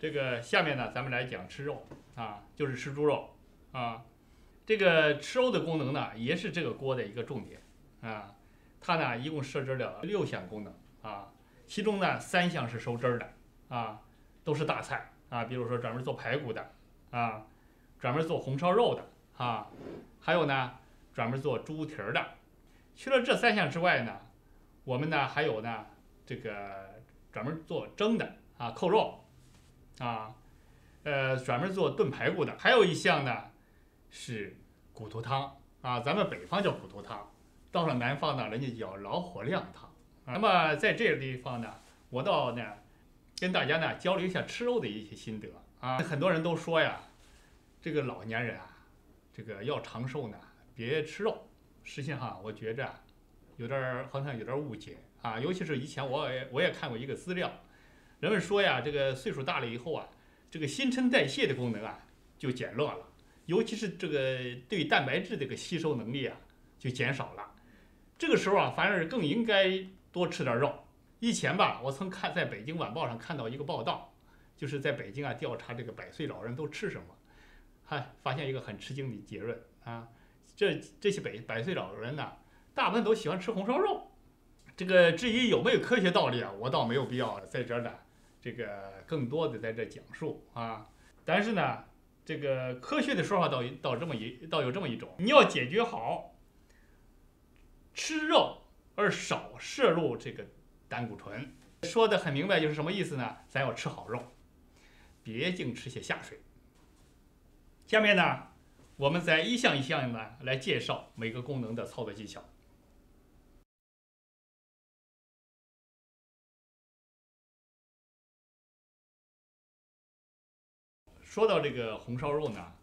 这个下面呢，咱们来讲吃肉啊，就是吃猪肉啊。这个吃肉的功能呢，也是这个锅的一个重点啊。它呢一共设置了6项功能啊，其中呢3项是收汁儿的啊，都是大菜啊，比如说专门做排骨的啊，专门做红烧肉的啊，还有呢专门做猪蹄儿的。除了这3项之外呢，我们呢还有呢这个专门做蒸的啊，扣肉啊，专门做炖排骨的。还有一项呢是骨头汤啊，咱们北方叫骨头汤，到了南方呢人家叫老火靓汤。那么在这个地方呢，我倒呢跟大家呢交流一下吃肉的一些心得啊。很多人都说呀，这个老年人啊，这个要长寿呢，别吃肉。实际上我觉着好像有点误解啊，尤其是以前我也看过一个资料，人们说呀，这个岁数大了以后啊，这个新陈代谢的功能啊就减弱了，尤其是这个对蛋白质这个吸收能力啊就减少了。这个时候啊，反而更应该多吃点肉。以前吧，我曾在北京晚报上看到一个报道，就是在北京啊调查这个100岁老人都吃什么，还发现一个很吃惊的结论啊，这些100岁老人呢，大部分都喜欢吃红烧肉。这个至于有没有科学道理啊，我倒没有必要在这儿呢，这个更多的在这讲述啊。但是呢，这个科学的说法倒有这么一种，你要解决好吃肉而少摄入这个胆固醇，说的很明白，就是什么意思呢？咱要吃好肉，别净吃些下水。下面呢，我们再一项一项的来介绍每个功能的操作技巧。说到这个红烧肉呢，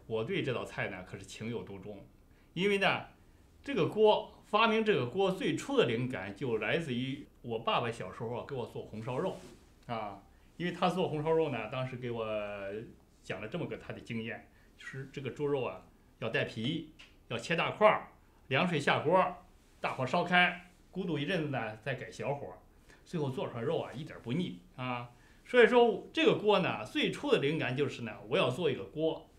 我对这道菜呢可是情有独钟，因为呢，发明这个锅最初的灵感就来自于我爸爸小时候啊给我做红烧肉啊，因为他做红烧肉呢，当时给我讲了这么个他的经验，就是这个猪肉啊要带皮，要切大块，凉水下锅，大火烧开，咕嘟一阵子呢再改小火，最后做出来肉啊一点不腻啊。所以说这个锅呢，最初的灵感就是呢，我要做一个锅，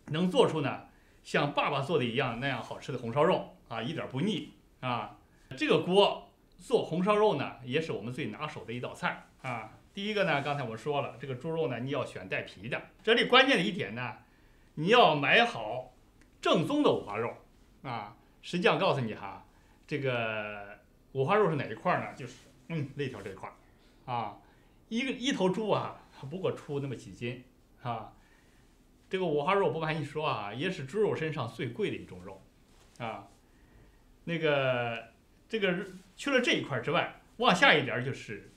能做出呢像爸爸做的一样那样好吃的红烧肉啊，一点不腻啊。这个锅做红烧肉呢，也是我们最拿手的一道菜啊。第一个呢，刚才我说了，这个猪肉呢，你要选带皮的。这里关键的一点呢，你要买好正宗的五花肉啊。实际上告诉你哈，这个五花肉是哪一块呢？就是肋条这一块啊。一头猪啊，不过出那么几斤啊。这个五花肉不瞒你说啊，也是猪肉身上最贵的一种肉啊。这个去了这一块之外，往下一点就是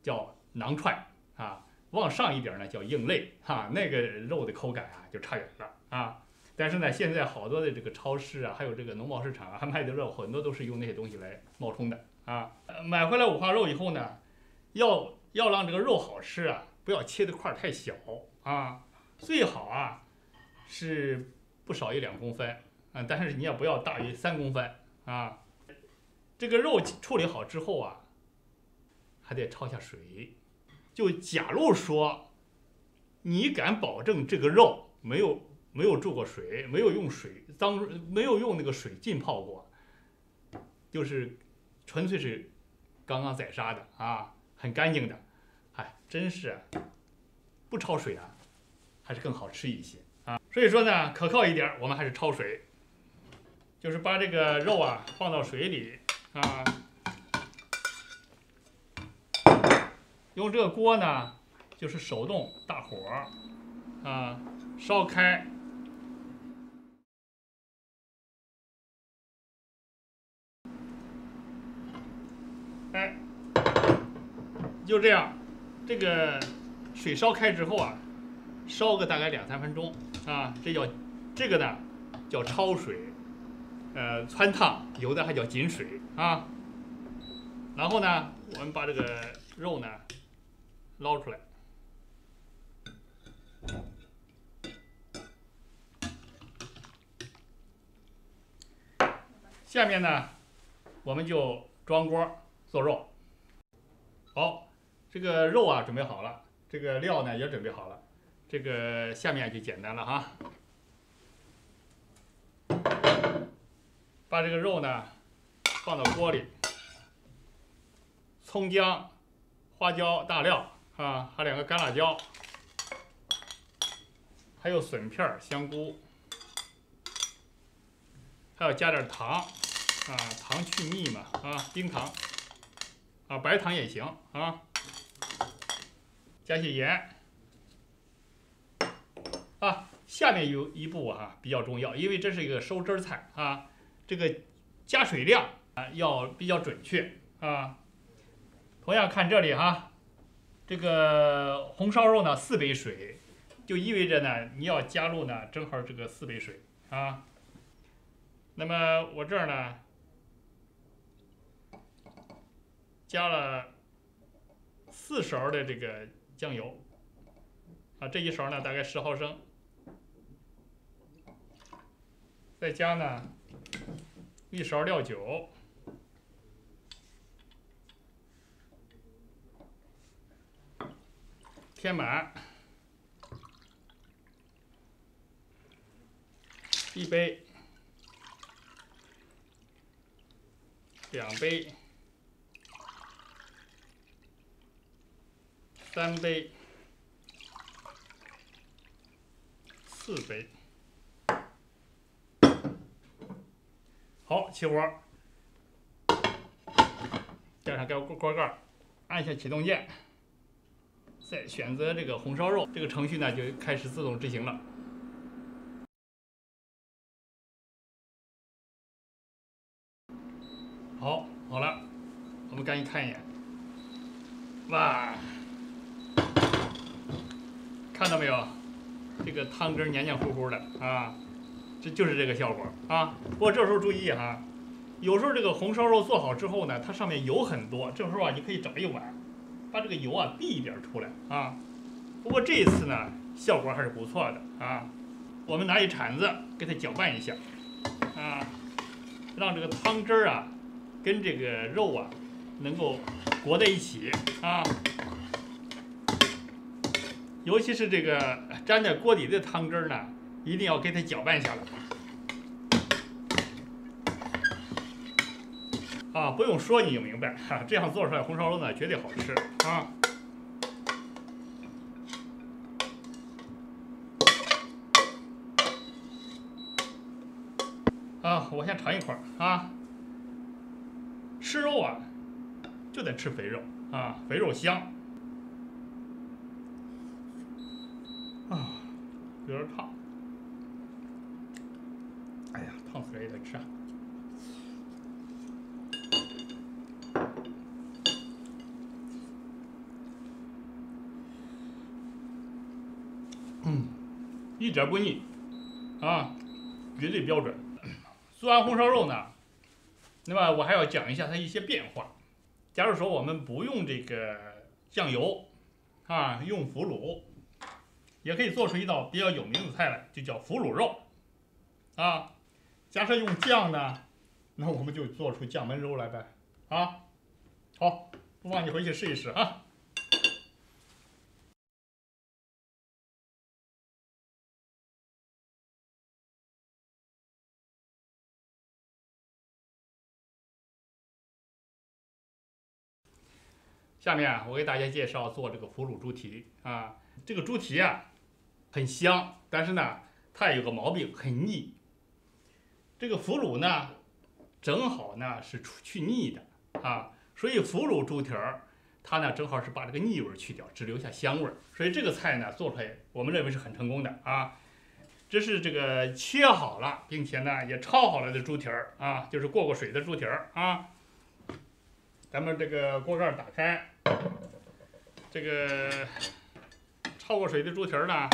叫囊踹啊，往上一点呢叫硬肋啊，那个肉的口感啊就差远了啊。但是呢，现在好多的这个超市啊，还有这个农贸市场啊，还卖的肉很多都是用那些东西来冒充的啊。买回来五花肉以后呢，要让这个肉好吃啊，不要切的块太小啊，最好啊是不少于2公分啊，但是你也不要大于3公分啊。这个肉处理好之后啊，还得焯下水。就假如说你敢保证这个肉没有注过水，没有用那个水浸泡过，就是纯粹是刚刚宰杀的啊，很干净的。真是不焯水啊，还是更好吃一些啊。所以说呢，可靠一点，我们还是焯水，就是把这个肉啊放到水里啊，用这个锅呢，就是手动大火啊烧开。就这样。这个水烧开之后啊，烧个大概2-3分钟啊，这个呢叫焯水，汆烫，有的还叫紧水啊。然后呢，我们把这个肉呢捞出来，下面呢我们就装锅做肉。好。这个肉啊准备好了，这个料呢也准备好了，这个下面就简单了哈。把这个肉呢放到锅里，葱姜、花椒、大料啊，还2个干辣椒，还有笋片、香菇，还要加点糖啊，糖去腻嘛啊，冰糖啊，白糖也行啊，加些盐啊。下面有一步啊比较重要，因为这是一个收汁菜啊，这个加水量啊要比较准确啊。同样看这里哈，这个红烧肉呢4杯水，就意味着呢你要加入呢正好这个4杯水啊。那么我这儿呢加了4勺的这个酱油啊，这1勺呢大概10毫升，再加呢1勺料酒。填满1杯、2杯、3杯、4杯。好，起火，加上锅盖，按下启动键。再选择这个红烧肉，这个程序呢就开始自动执行了。好了，我们赶紧看一眼。哇，看到没有？这个汤汁黏黏糊糊的啊，这就是这个效果啊。不过这时候注意哈，有时候这个红烧肉做好之后呢，它上面油很多，这时候啊你可以找一碗。把这个油啊避一点出来啊，不过这一次呢效果还是不错的啊。我们拿一铲子给它搅拌一下啊，让这个汤汁儿啊跟这个肉啊能够裹在一起啊。尤其是这个粘在锅底的汤汁儿呢，一定要给它搅拌下来。啊，不用说你就明白哈，这样做出来红烧肉呢绝对好吃啊！啊，我先尝一块啊。吃肉啊，就得吃肥肉啊，肥肉香啊，有点烫，哎呀，烫死了也得吃啊。一点不腻啊，绝对标准。做完红烧肉呢，那么我还要讲一下它一些变化。假如说我们不用这个酱油啊，用腐乳，也可以做出一道比较有名的菜来，就叫腐乳肉啊。假设用酱呢，那我们就做出酱焖肉来呗啊。好，不妨你回去试一试啊。下面啊，我给大家介绍做这个腐乳猪蹄啊。这个猪蹄啊，很香，但是呢，它也有个毛病，很腻。这个腐乳呢，正好呢是去腻的啊，所以腐乳猪蹄儿，它呢正好是把这个腻味去掉，只留下香味儿。所以这个菜呢做出来，我们认为是很成功的啊。这是这个切好了，并且呢也焯好了的猪蹄儿啊，就是过水的猪蹄儿啊。咱们这个锅盖打开，这个焯过水的猪蹄儿呢，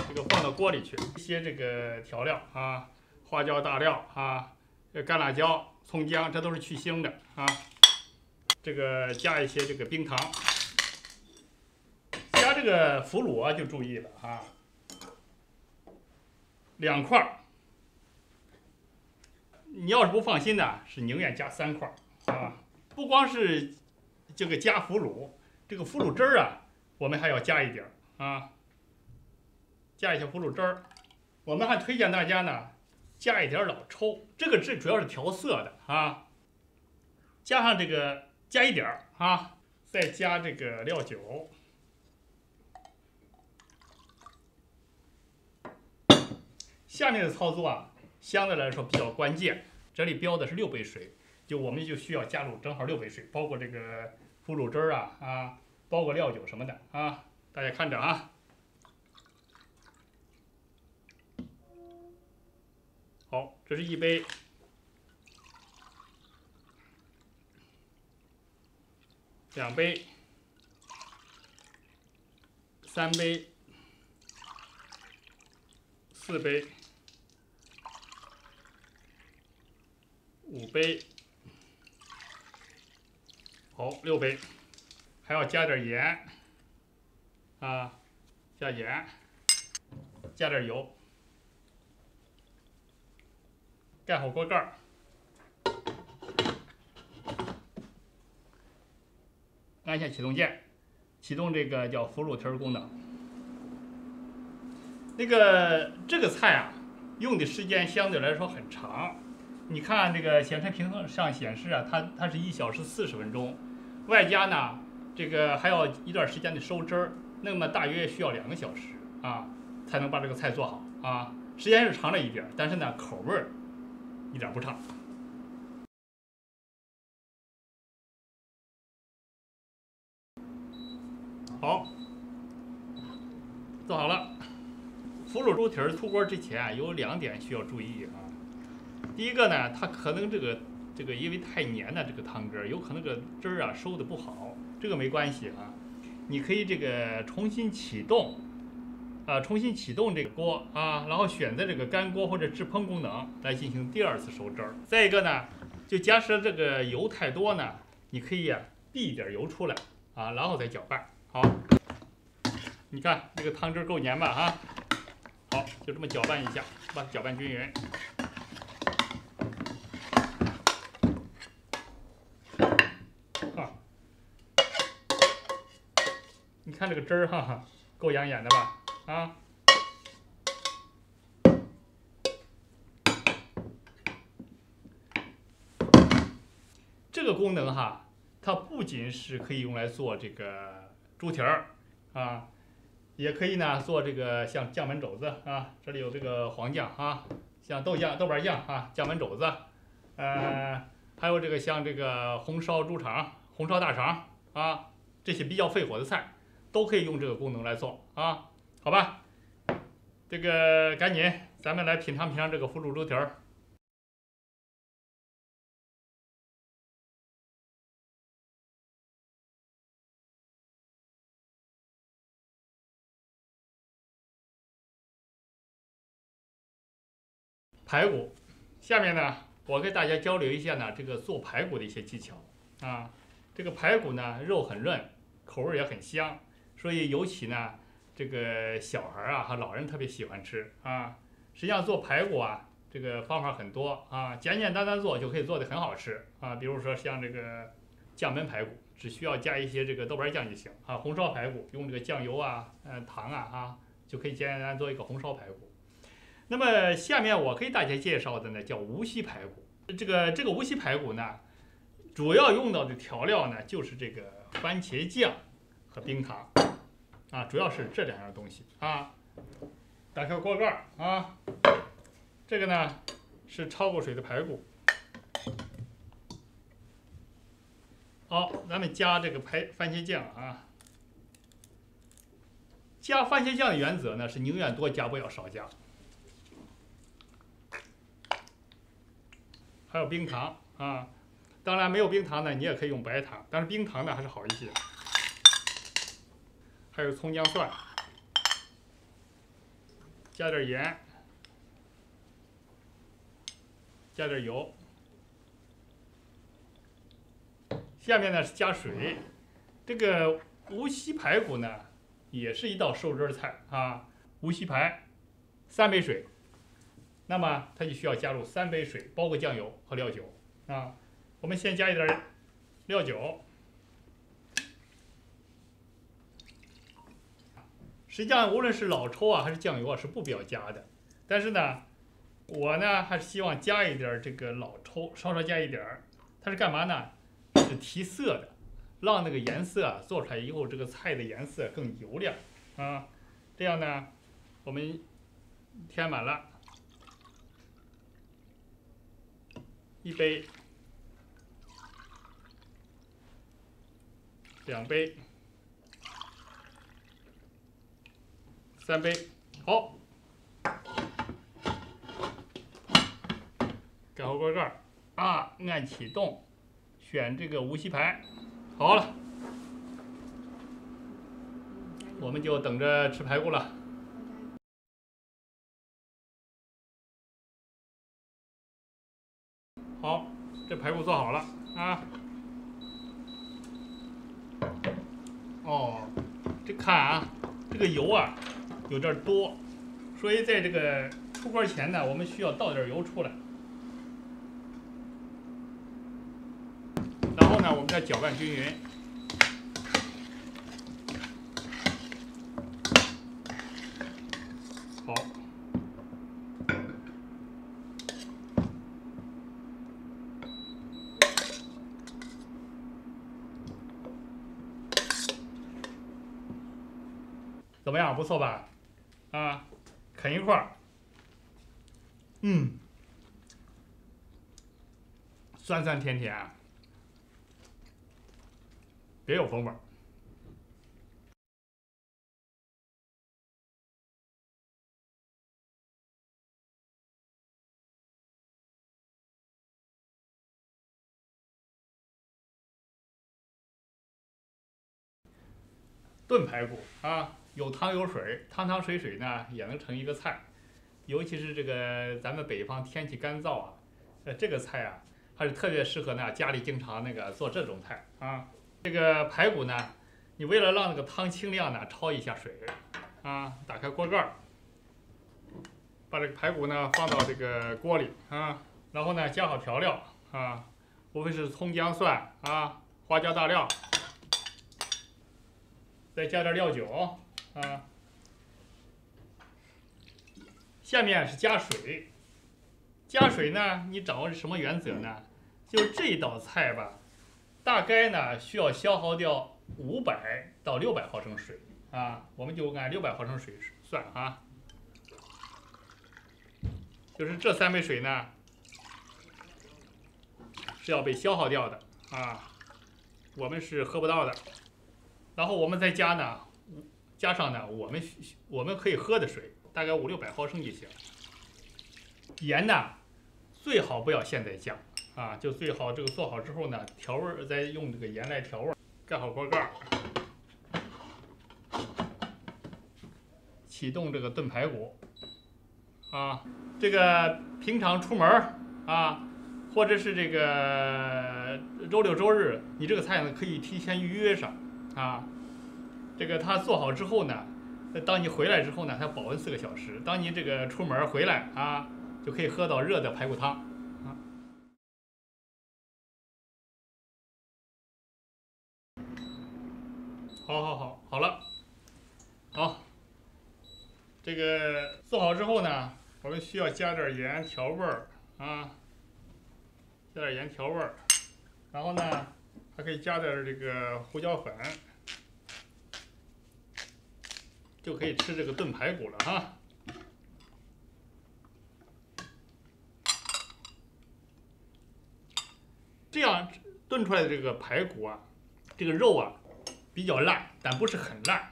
这个放到锅里去，一些这个调料啊，花椒、大料啊，干辣椒、葱姜，这都是去腥的啊。这个加一些这个冰糖，加这个腐乳啊就注意了啊，2块。你要是不放心呢，是宁愿加3块啊。不光是这个加腐乳，这个腐乳汁儿啊，我们还要加一点啊，加一些葫芦汁儿。我们还推荐大家呢，加一点老抽，这个主要是调色的啊。加上这个加一点啊，再加这个料酒。下面的操作啊，相对来说比较关键。这里标的是6杯水，我们就需要加入正好6杯水，包括这个腐乳汁儿啊，包括料酒什么的啊，大家看着啊。好，这是1杯。2杯、3杯、4杯、5杯，好，6杯，还要加点盐啊，加盐，加点油，盖好锅盖儿。按下启动键，启动这个叫腐乳皮功能。这个菜啊，用的时间相对来说很长。你看这个显示屏上显示啊，它是1小时40分钟，外加呢这个还要一段时间的收汁儿，那么大约需要2个小时啊，才能把这个菜做好啊。时间是长了一点，但是呢口味儿一点不差。好，做好了。腐乳猪蹄儿出锅之前啊，有2点需要注意啊。第一个呢，它可能这个因为太黏了，这个汤汁儿有可能这个汁儿啊收的不好，这个没关系啊。你可以这个重新启动这个锅啊，然后选择这个干锅或者制烹功能来进行第2次收汁儿。再一个呢，就假设这个油太多呢，你可以避一点油出来啊，然后再搅拌。好，你看这个汤汁够黏吧啊？好，就这么搅拌一下，把它搅拌均匀。你看这个汁儿哈，够养眼的吧？啊，这个功能哈，它不仅是可以用来做这个猪蹄儿啊，也可以呢做这个像酱焖肘子啊，这里有这个黄酱啊，像豆瓣酱啊，酱焖肘子，还有这个像这个红烧猪肠、红烧大肠啊，这些比较费火的菜，都可以用这个功能来做啊，好吧？这个赶紧，咱们来品尝品尝这个腐乳猪蹄儿。排骨，下面呢，我给大家交流一下呢，这个做排骨的一些技巧啊。这个排骨呢，肉很嫩，口味也很香，所以尤其呢，这个小孩啊和老人特别喜欢吃啊。实际上做排骨啊，这个方法很多啊，简简单单做就可以做得很好吃啊。比如说像这个酱焖排骨，只需要加一些这个豆瓣酱就行啊。红烧排骨用这个酱油啊、糖啊就可以简简单单做一个红烧排骨。那么下面我给大家介绍的呢叫无锡排骨。这个无锡排骨呢，主要用到的调料呢就是这个番茄酱和冰糖啊，主要是这2样东西啊。打开锅盖啊，这个呢是焯过水的排骨。好，咱们加这个番茄酱啊。加番茄酱的原则呢是宁愿多加不要少加。还有冰糖啊，当然没有冰糖呢，你也可以用白糖，但是冰糖呢还是好一些。还有葱姜蒜，加点盐，加点油。下面呢是加水。这个无锡排骨呢，也是一道收汁菜啊。无锡排3杯水。那么它就需要加入3杯水，包括酱油和料酒啊。我们先加一点料酒，实际上无论是老抽啊还是酱油啊是不必要加的，但是呢，我呢还是希望加一点这个老抽，稍稍加一点儿。它是干嘛呢？是提色的，让那个颜色啊做出来以后，这个菜的颜色更油亮啊。这样呢，我们填满了1杯、2杯、3杯，好，盖好锅盖儿啊，按启动，选这个无锡牌，好了，我们就等着吃排骨了。好，这排骨做好了啊。哦，这看啊，这个油啊有点多，所以在这个出锅前呢，我们需要倒点油出来。然后呢，我们再搅拌均匀。好。怎么样？不错吧？啊，啃一块儿，酸酸甜甜，别有风味儿。炖排骨啊，有汤有水，汤汤水水呢也能成一个菜。尤其是这个咱们北方天气干燥啊，这个菜啊还是特别适合呢家里经常那个做这种菜啊。这个排骨呢，你为了让那个汤清亮呢，焯一下水啊，打开锅盖儿，把这个排骨呢放到这个锅里啊，然后呢加好调料啊，无非是葱姜蒜啊、花椒大料。再加点料酒啊，下面是加水。加水呢，你掌握是什么原则呢？就这道菜吧，大概呢需要消耗掉500到600毫升水啊，我们就按600毫升水算啊。就是这3杯水呢是要被消耗掉的啊，我们是喝不到的。然后我们再加上呢我们可以喝的水，大概500-600毫升就行。盐呢，最好不要现在加啊，就最好这个做好之后呢，调味儿再用这个盐来调味儿。盖好锅盖儿，启动这个炖排骨啊。这个平常出门啊，或者是这个周六周日，你这个菜呢可以提前预约上。啊，这个它做好之后呢，当你回来之后呢，它保温4个小时。当你这个出门回来啊，就可以喝到热的排骨汤啊。好了，好，这个做好之后呢，我们需要加点盐调味儿啊，加点盐调味儿，然后呢。还可以加点这个胡椒粉，就可以吃这个炖排骨了哈。这样炖出来的这个排骨啊，这个肉啊比较烂，但不是很烂。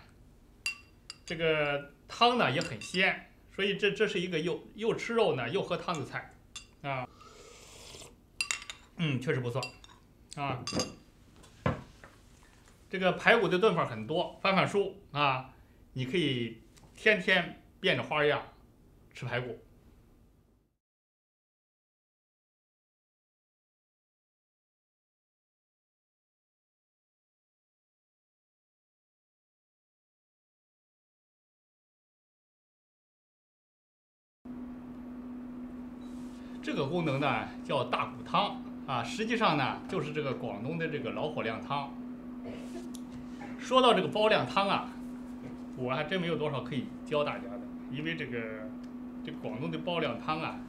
这个汤呢也很鲜，所以这是一个又吃肉呢又喝汤的菜啊。确实不错啊。这个排骨的炖法很多，翻书啊，你可以天天变着花样吃排骨。这个功能呢叫大骨汤啊，实际上呢就是这个广东的这个老火靓汤。说到这个煲靓汤啊，我还真没有多少可以教大家的，因为这个广东的煲靓汤啊，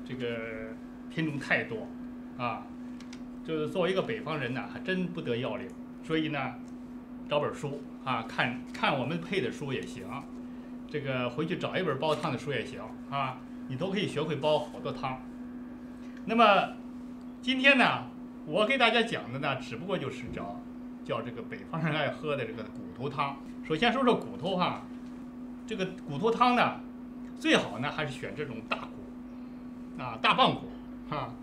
这个品种太多啊，就是作为一个北方人呢，还真不得要领。所以呢，找本书啊，看看我们配的书也行，这个回去找一本煲汤的书也行啊，你都可以学会煲好多汤。那么今天呢，我给大家讲的呢，只不过就是叫这个北方人爱喝的这个骨头汤。首先说说骨头哈，这个骨头汤呢，最好呢还是选这种大骨啊，大棒骨啊。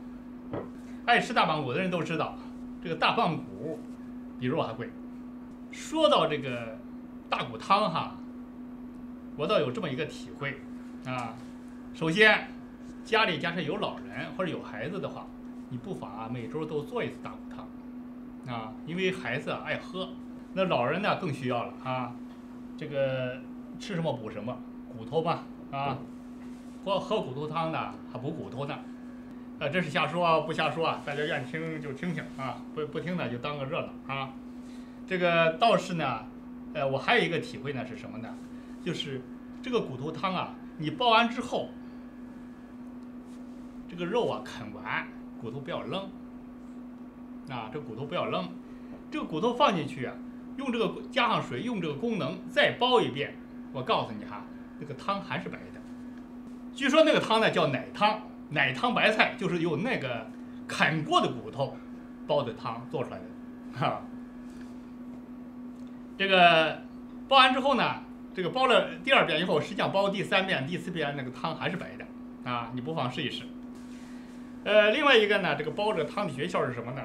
爱吃大棒骨的人都知道，这个大棒骨比肉还贵。说到这个大骨汤哈，我倒有这么一个体会啊。首先，家里假设有老人或者有孩子的话，你不妨啊每周都做一次大骨汤啊，因为孩子爱喝，那老人呢更需要了啊。这个吃什么补什么，骨头嘛啊，喝骨头汤呢还补骨头呢。这是瞎说啊，不瞎说啊，大家愿听就听听啊，不听呢就当个热闹啊。这个倒是呢，我还有一个体会呢是什么呢？就是这个骨头汤啊，你煲完之后，这个肉啊啃完，骨头不要扔啊，这骨头不要扔，这个骨头放进去啊，用这个加上水，用这个功能再煲一遍，我告诉你哈，那个汤还是白的。据说那个汤呢叫奶汤。奶汤白菜就是用那个啃过的骨头煲的汤做出来的，哈。这个煲完之后呢，这个煲了第2遍以后，实际上煲第3遍、第4遍，那个汤还是白的啊，你不妨试一试。另外一个呢，这个煲这个汤的诀窍是什么呢？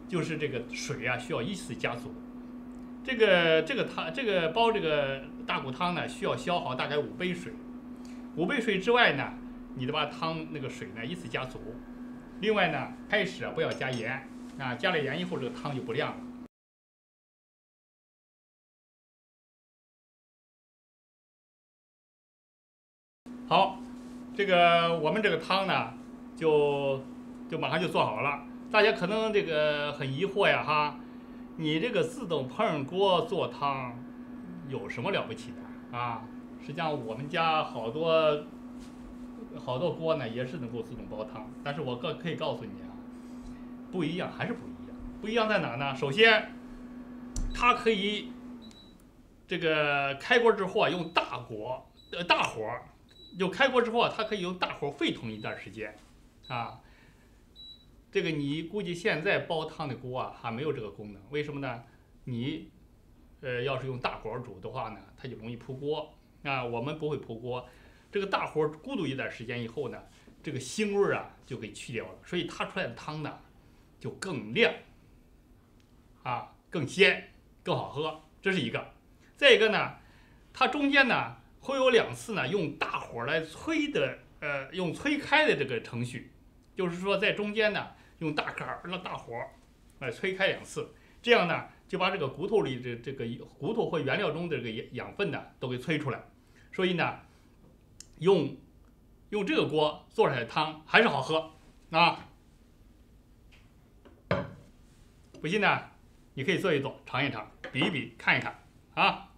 就是这个水啊需要依次加足。这个煲这个大骨汤呢，需要消耗大概5杯水。5杯水之外呢，你得把汤那个水呢依次加足。另外呢，开始啊不要加盐啊，加了盐以后这个汤就不亮了。好，这个我们这个汤呢，就马上就做好了。大家可能这个很疑惑呀哈，你这个自动烹饪锅做汤有什么了不起的啊？实际上我们家好多锅呢也是能够自动煲汤，但是我可以告诉你啊，不一样还是不一样。不一样在哪呢？首先，它可以这个开锅之后啊，用大火，就开锅之后啊，它可以用大火沸腾一段时间啊。这个你估计现在煲汤的锅啊还没有这个功能，为什么呢？你要是用大火煮的话呢，它就容易扑锅啊。我们不会扑锅。这个大火咕嘟一段时间以后呢，这个腥味啊就给去掉了，所以它出来的汤呢就更亮啊，更鲜，更好喝。这是一个。再一个呢，它中间呢会有2次呢用大火来催的，用催开的这个程序，就是说在中间呢用大火来催开2次，这样呢就把这个骨头里的这个骨头或原料中的这个养分呢都给催出来，所以呢。用这个锅做出来的汤还是好喝啊！不信呢，你可以做一做，尝一尝，比一比，看一看啊！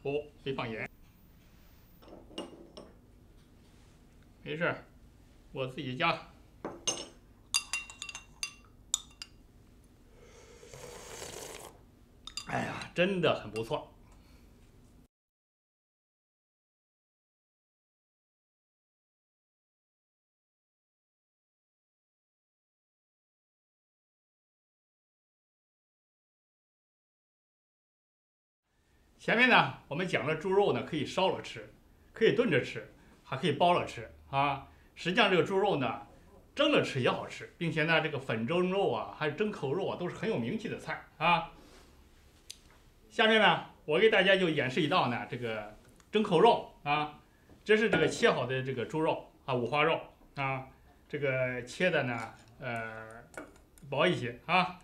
哦，没放盐，没事，我自己加。哎呀，真的很不错。前面呢，我们讲了猪肉呢可以烧了吃，可以炖着吃，还可以煲了吃啊。实际上这个猪肉呢，蒸了吃也好吃，并且呢，这个粉蒸肉啊，还有蒸扣肉啊，都是很有名气的菜啊。下面呢，我给大家就演示一道呢，这个蒸扣肉啊，这是这个切好的这个猪肉啊，五花肉啊，这个切的呢，薄一些啊，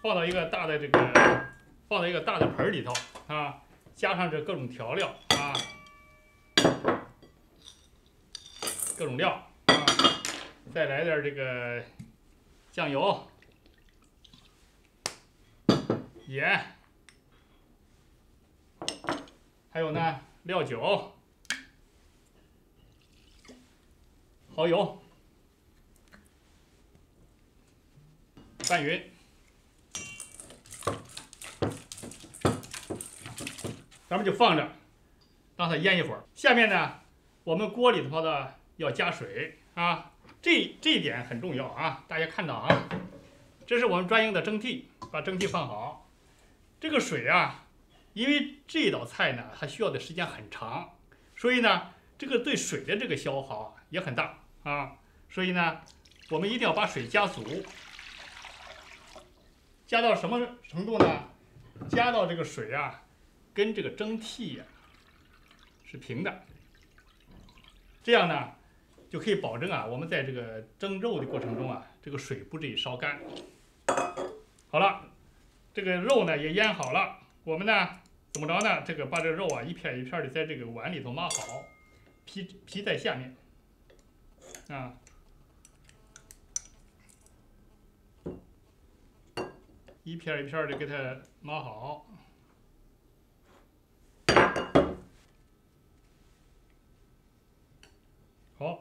放到一个大的盆里头啊，加上这各种调料啊，各种料啊，再来点这个酱油。盐，还有呢料酒、蚝油，拌匀。咱们就放着，让它腌一会儿。下面呢，我们锅里头呢要加水啊，这一点很重要啊，大家看到啊，这是我们专用的蒸屉，把蒸屉放好。这个水啊，因为这道菜呢，它需要的时间很长，所以呢，这个对水的这个消耗也很大啊，所以呢，我们一定要把水加足，加到什么程度呢？加到这个水啊，跟这个蒸屉呀是平的，这样呢，就可以保证啊，我们在这个蒸肉的过程中啊，这个水不至于烧干。好了，这个肉呢也腌好了，我们呢怎么着呢？这个把这个肉啊一片一片的在这个碗里头码好，皮在下面啊。一片一片的给它码好。好，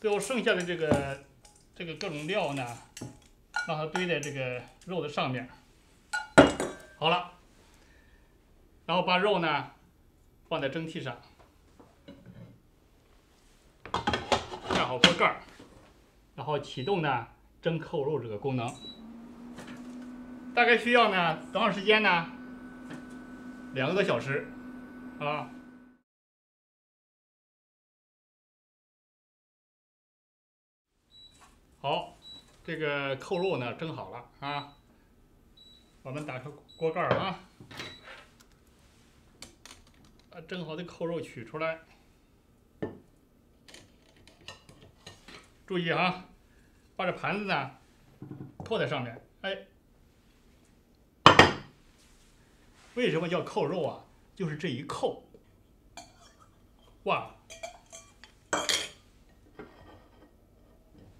最后剩下的这个各种料呢，让它堆在这个肉的上面。好了，然后把肉呢放在蒸屉上，盖好锅盖儿，然后启动呢蒸扣肉这个功能。大概需要呢多长时间呢？2个多小时啊。好，这个扣肉呢蒸好了啊，我们打开锅盖啊，把蒸好的扣肉取出来。注意啊，把这盘子呢扣在上面，哎。为什么叫扣肉啊？就是这一扣，哇，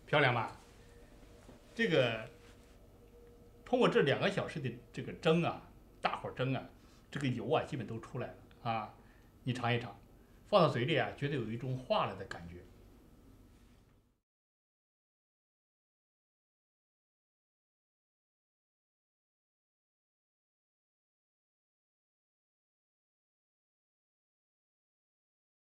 漂亮吧？这个通过这2个小时的这个蒸啊，大火蒸啊，这个油啊基本都出来了啊。你尝一尝，放到嘴里啊，觉得有一种化了的感觉。